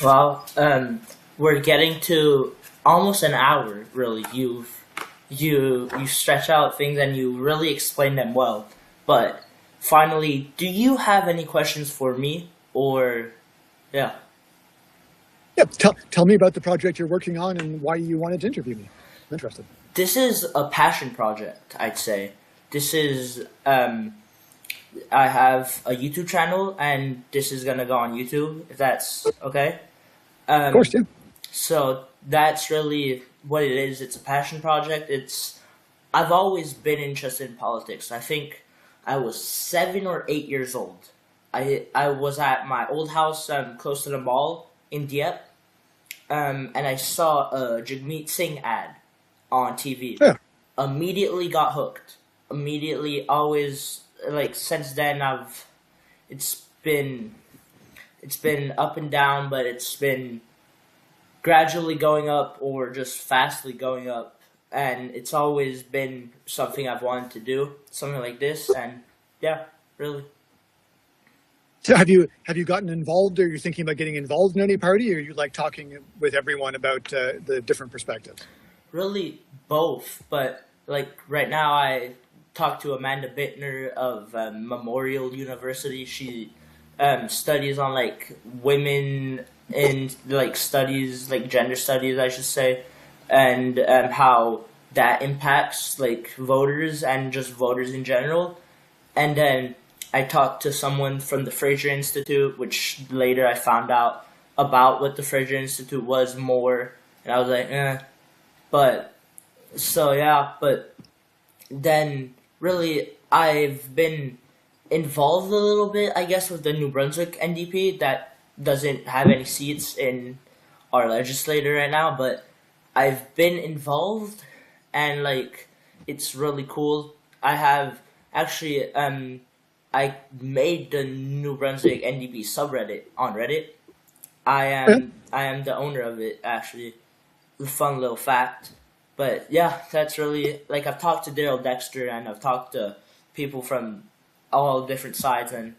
Well, we're getting to almost an hour. Really, you stretch out things and you really explain them well. But finally, do you have any questions for me? Or yeah, Yeah, tell me about the project you're working on and why you wanted to interview me. I'm interested. this is a passion project. I'd say this is. I have a YouTube channel, and this is gonna go on YouTube. If that's okay. Of course, yeah. So that's really what it is. It's a passion project. I've always been interested in politics. I think I was 7 or 8 years old. I was at my old house close to the mall in Dieppe, and I saw a Jagmeet Singh ad on TV. Yeah. Immediately got hooked. Immediately, always like since then it's been it's been up and down, but it's been gradually going up or just fastly going up, and it's always been something I've wanted to do, something like this, and yeah, really. So have you gotten involved, or are you thinking about getting involved in any party, or are you like talking with everyone about the different perspectives? Really both, but like right now I talked to Amanda Bittner of Memorial University. She studies on like women in like studies, like gender studies, I should say, and how that impacts like voters and just voters in general. And then I talked to someone from the Fraser Institute, which later I found out about what the Fraser Institute was more, and I was like, eh. But so yeah, but then really I've been involved a little bit, I guess, with the New Brunswick NDP that doesn't have any seats in our legislature right now, but I've been involved, and like it's really cool. I have actually I made the New Brunswick NDP subreddit on Reddit. I am the owner of it, actually. A fun little fact. But yeah, that's really like I've talked to Daryl Dexter, and I've talked to people from all different sides, and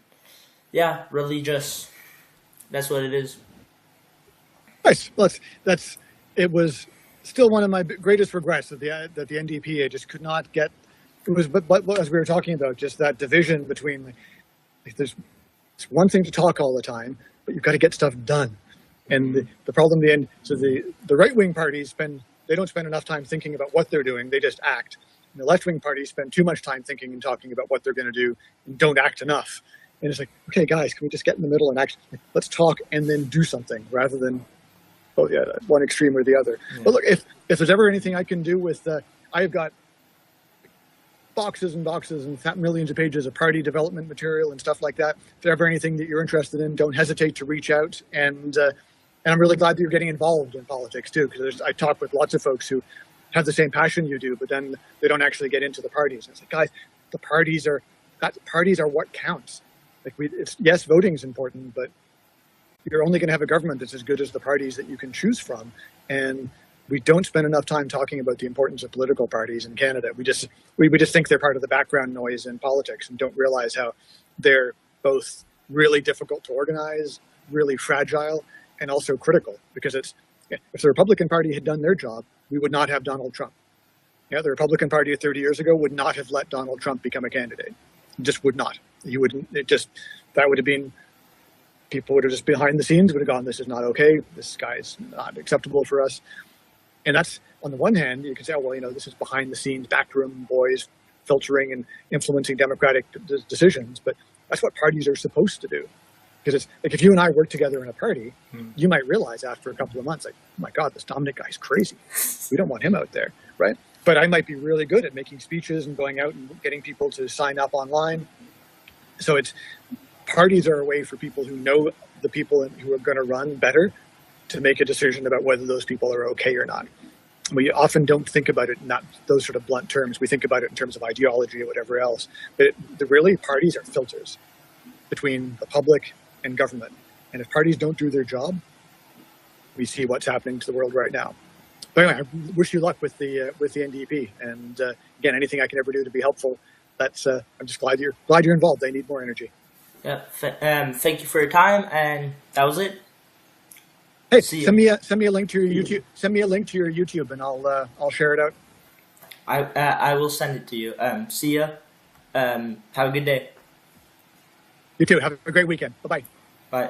yeah, really just that's what it is. Nice. Well, that's it was still one of my greatest regrets that the NDP I just could not get. It was, but as we were talking about, just that division between like there's it's one thing to talk all the time, but you've got to get stuff done. And the problem the end so the right wing parties they don't spend enough time thinking about what they're doing, they just act. And the left wing parties spend too much time thinking and talking about what they're going to do and don't act enough. And it's like, okay, guys, can we just get in the middle and let's talk and then do something rather than one extreme or the other. Yeah. But look, if there's ever anything I can do with I've got boxes and boxes and millions of pages of party development material and stuff like that. If there's ever anything that you're interested in, don't hesitate to reach out. And I'm really glad that you're getting involved in politics too, because I talk with lots of folks who have the same passion you do, but then they don't actually get into the parties. And it's like, guys, the parties are what counts. Like yes, voting is important, but you're only going to have a government that's as good as the parties that you can choose from. And we don't spend enough time talking about the importance of political parties in Canada. We just think they're part of the background noise in politics and don't realize how they're both really difficult to organize, really fragile, and also critical. Because if the Republican Party had done their job, we would not have Donald Trump. Yeah, the Republican Party 30 years ago would not have let Donald Trump become a candidate. Just would not. That would have been. People would have just behind the scenes would have gone, this is not okay. This guy is not acceptable for us. And that's, on the one hand, you can say, oh, well, this is behind the scenes, backroom boys filtering and influencing democratic decisions. But that's what parties are supposed to do. Because it's like if you and I work together in a party, you might realize after a couple of months, like, oh my God, this Dominic guy's crazy. We don't want him out there, right? But I might be really good at making speeches and going out and getting people to sign up online. So parties are a way for people who know the people who are going to run better to make a decision about whether those people are okay or not. We often don't think about it in those sort of blunt terms. We think about it in terms of ideology or whatever else. But really, parties are filters between the public and government. And if parties don't do their job, we see what's happening to the world right now. But anyway, I wish you luck with the NDP. And again, anything I can ever do to be helpful, I'm just glad you're involved. They need more energy. Yeah. Thank you for your time, and that was it. Hey, See send you. me a link to your YouTube. Send me a link to your YouTube, and I'll share it out. I will send it to you. See ya. Have a good day. You too. Have a great weekend. Bye bye. Bye.